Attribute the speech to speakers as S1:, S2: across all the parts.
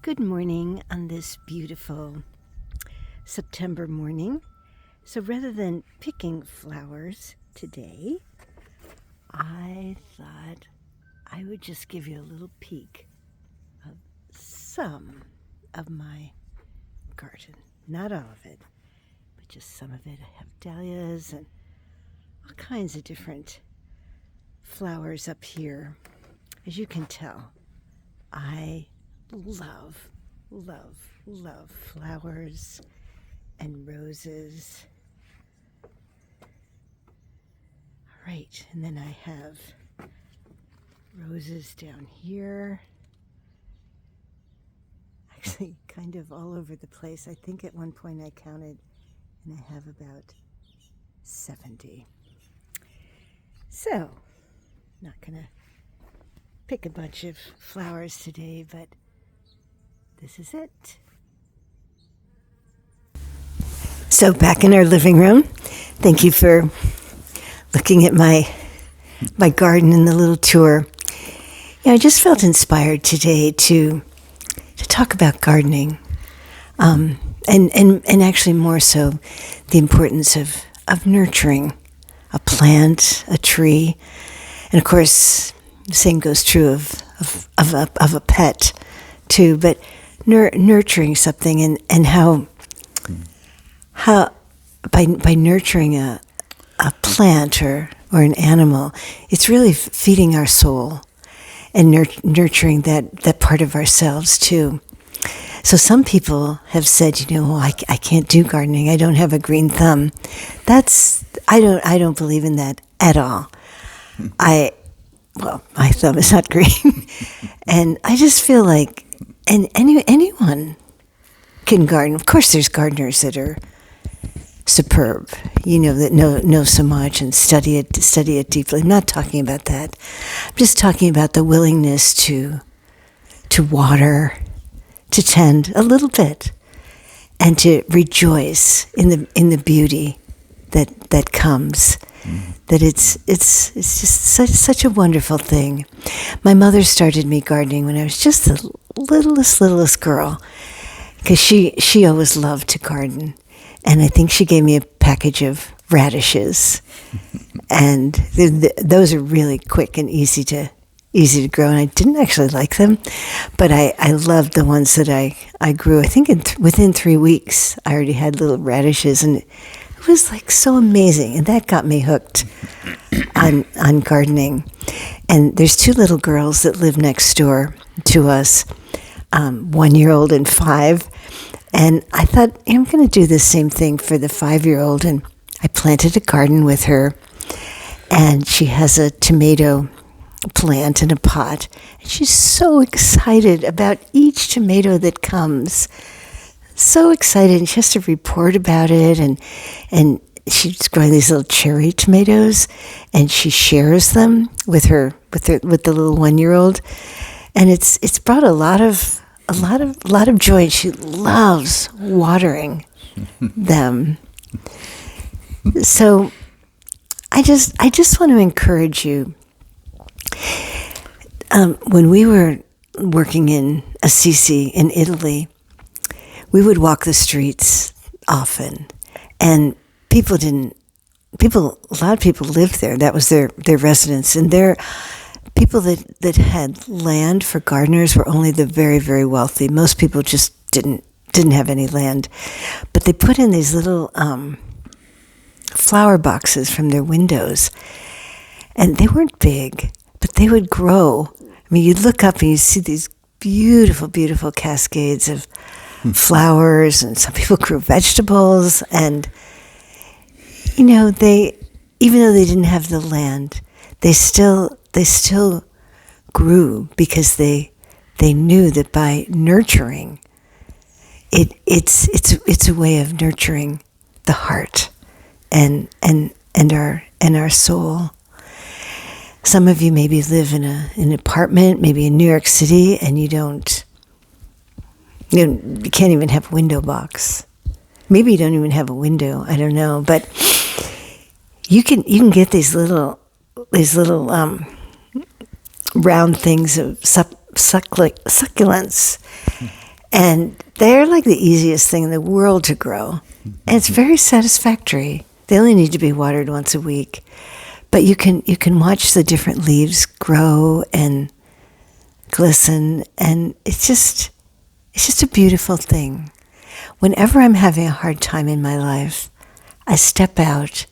S1: Good morning on this beautiful September morning. So rather than picking flowers today, I thought I would just give you a little peek of some of my garden. Not all of it, but just some of it. I have dahlias and all kinds of different flowers up here. As you can tell, I love flowers and roses. All right, and then I have roses down here. Actually, kind of all over the place. I think at one point I counted, and I have about 70. So, not gonna pick a bunch of flowers today, but this is it. So back in our living room, thank you for looking at my garden and the little tour. I just felt inspired today to talk about gardening, and actually more so the importance of nurturing a plant, a tree, and of course the same goes true of a pet too. But nurturing something and how by nurturing a plant or an animal, it's really feeding our soul and nurturing that part of ourselves too. So some people have said, I can't do gardening. I don't have a green thumb. I don't believe in that at all. My thumb is not green, and I just feel like, and anyone can garden. Of course, there's gardeners that are superb, that know so much and study it deeply. I'm not talking about that. I'm just talking about the willingness to water, to tend a little bit, and to rejoice in the beauty that comes. That it's just such a wonderful thing. My mother started me gardening when I was just the littlest girl, because she always loved to garden, and I think she gave me a package of radishes, and those are really quick and easy to grow, and I didn't actually like them, but I loved the ones that I grew. I think within 3 weeks I already had little radishes, and it was like so amazing, and that got me hooked on gardening. And there's 2 little girls that live next door to us, 1-year-old and 5. And I thought, I'm going to do the same thing for the 5-year-old. And I planted a garden with her, and she has a tomato plant in a pot. And she's so excited about each tomato that comes. So excited, and she has to report about it, and she's growing these little cherry tomatoes, and she shares them with the little 1-year-old, and it's brought a lot of joy. And she loves watering them. So I just want to encourage you. When we were working in Assisi in Italy, we would walk the streets often, and a lot of people lived there. That was their residence, and people that had land for gardeners were only the very, very wealthy. Most people just didn't have any land, but they put in these little flower boxes from their windows, and they weren't big, but they would grow. I mean, you'd look up and you'd see these beautiful, beautiful cascades of flowers, and some people grew vegetables, and even though they didn't have the land, they still grew, because they knew that by nurturing it's a way of nurturing the heart and our soul. Some of you maybe live in an apartment, maybe in New York City, and you can't even have a window box. Maybe you don't even have a window. I don't know, but you can get these little round things of succulents, And they're like the easiest thing in the world to grow. And it's very satisfactory. They only need to be watered once a week. But you can watch the different leaves grow and glisten, and it's just a beautiful thing. Whenever I'm having a hard time in my life, I step out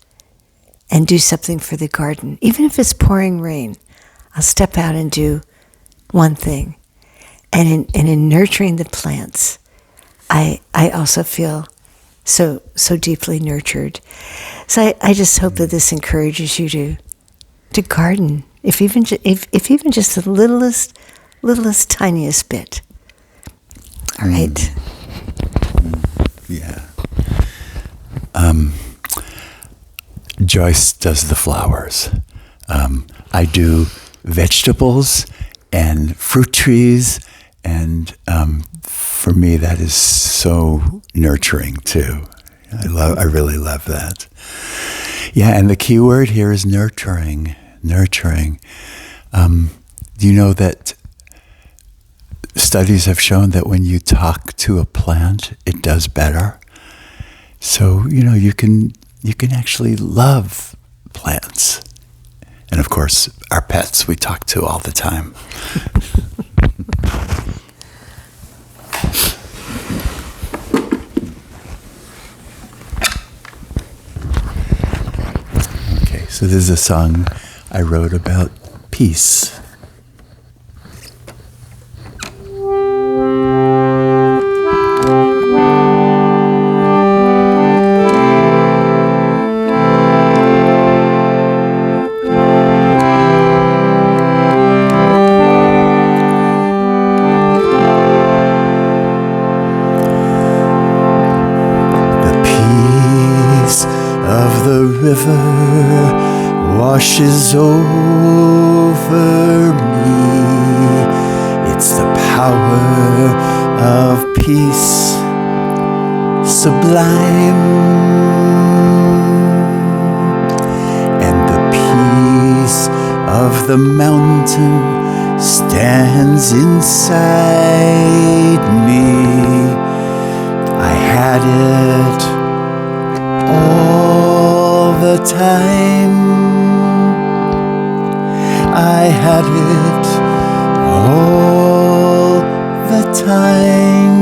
S1: and do something for the garden. Even if it's pouring rain, I'll step out and do one thing. And in nurturing the plants, I also feel so deeply nurtured. So I just hope that this encourages you to garden, if even just the littlest tiniest bit. All right.
S2: Yeah. Joyce does the flowers. I do vegetables and fruit trees, and for me that is so nurturing too. I really love that. Yeah, and the key word here is nurturing. Nurturing. Do you know that studies have shown that when you talk to a plant, it does better? So, you can actually love plants. And of course, our pets we talk to all the time. Okay, so this is a song I wrote about peace. River washes over me. It's the power of peace, sublime, and the peace of the mountain stands inside me. I had it all the time. I had it all the time.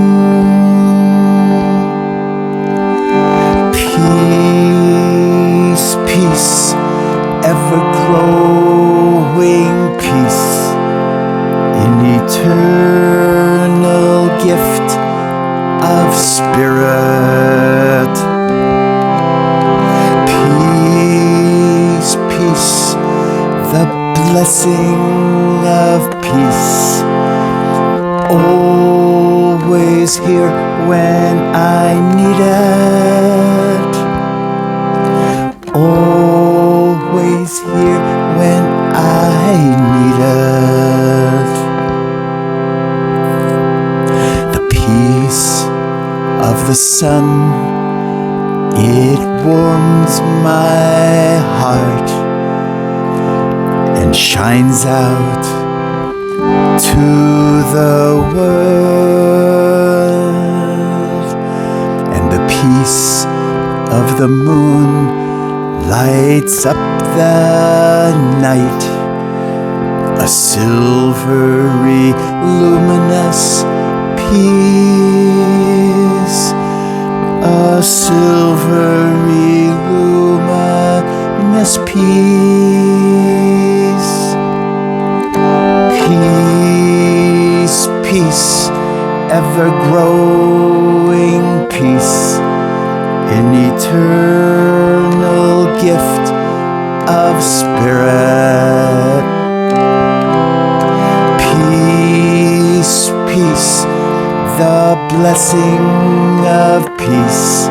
S2: Peace, peace, ever-growing peace, an eternal gift of spirit. The blessing of peace, always here when I need it, always here when I need it. The peace of the sun, it warms my heart and shines out to the world. And the peace of the moon lights up the night, a silvery, luminous peace, a silvery, luminous peace. Peace, peace, ever-growing peace, an eternal gift of spirit. Peace, peace, the blessing of peace,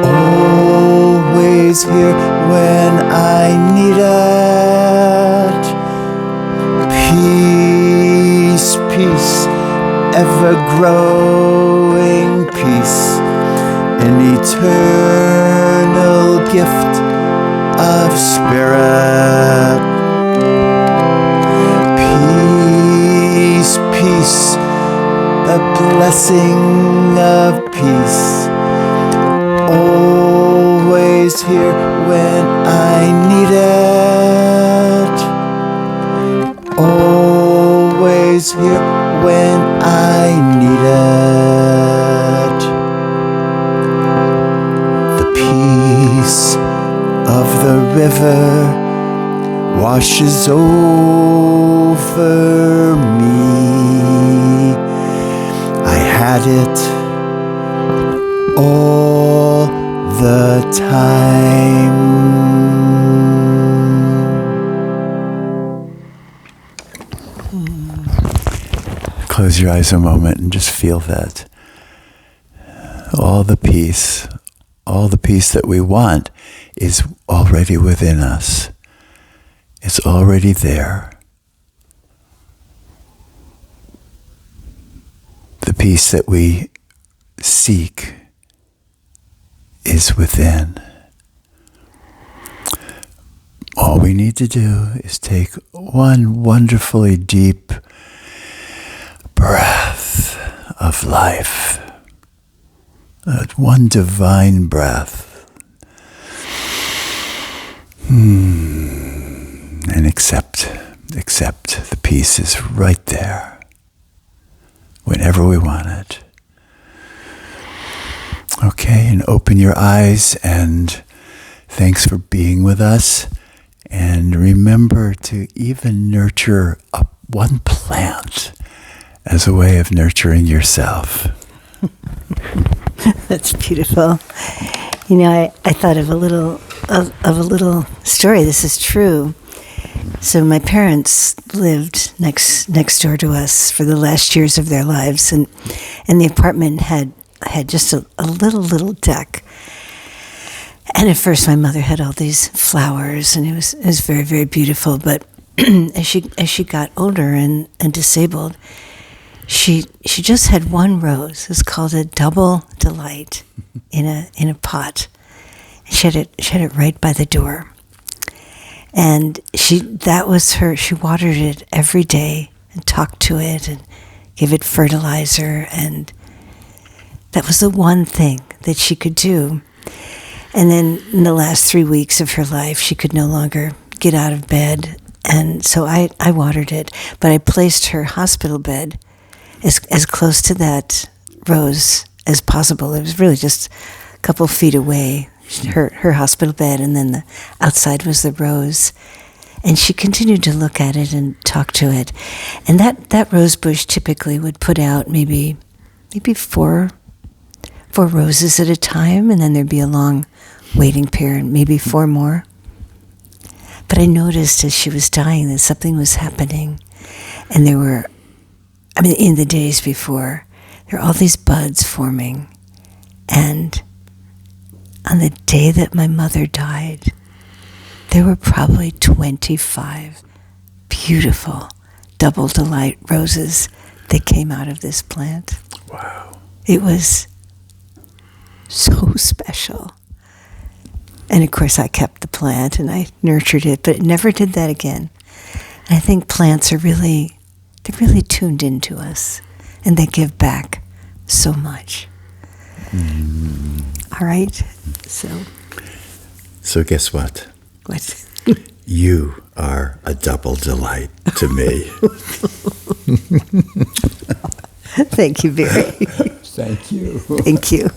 S2: always here when I need it. Peace, peace, ever-growing peace, an eternal gift of spirit. Peace, peace, the blessing of peace. Always here when I need it. Always here when I need it. The peace of the river washes over me. I had it all the time. Close your eyes a moment and just feel that. All the peace that we want is already within us. It's already there. The peace that we seek is within. All we need to do is take one wonderfully deep breath of life, one divine breath, and accept the peace is right there whenever we want it. Okay, and open your eyes, and thanks for being with us. And remember to even nurture one plant as a way of nurturing yourself.
S1: That's beautiful. You know, I thought of a little story. This is true. So my parents lived next door to us for the last years of their lives, and the apartment had just a little deck. And at first, my mother had all these flowers, and it was very, very beautiful. But as she got older and disabled, she just had one rose. It was called a double delight in a pot. She had it right by the door, and that was her. She watered it every day and talked to it and gave it fertilizer, and that was the one thing that she could do. And then in the last 3 weeks of her life, she could no longer get out of bed, and so I watered it, but I placed her hospital bed as close to that rose as possible. It was really just a couple feet away, her hospital bed, and then the outside was the rose. And she continued to look at it and talk to it. And that rose bush typically would put out maybe four roses at a time, and then there'd be a long waiting period, maybe 4 more. But I noticed as she was dying that something was happening. And in the days before, there were all these buds forming. And on the day that my mother died, there were probably 25 beautiful double delight roses that came out of this plant.
S2: Wow.
S1: It was so special. And of course I kept the plant and I nurtured it, but it never did that again. And I think plants are they're really tuned into us, and they give back so much. All right.
S2: So guess what?
S1: What?
S2: You are a double delight to me.
S1: Thank you, Barry.
S2: Thank you.
S1: Thank you.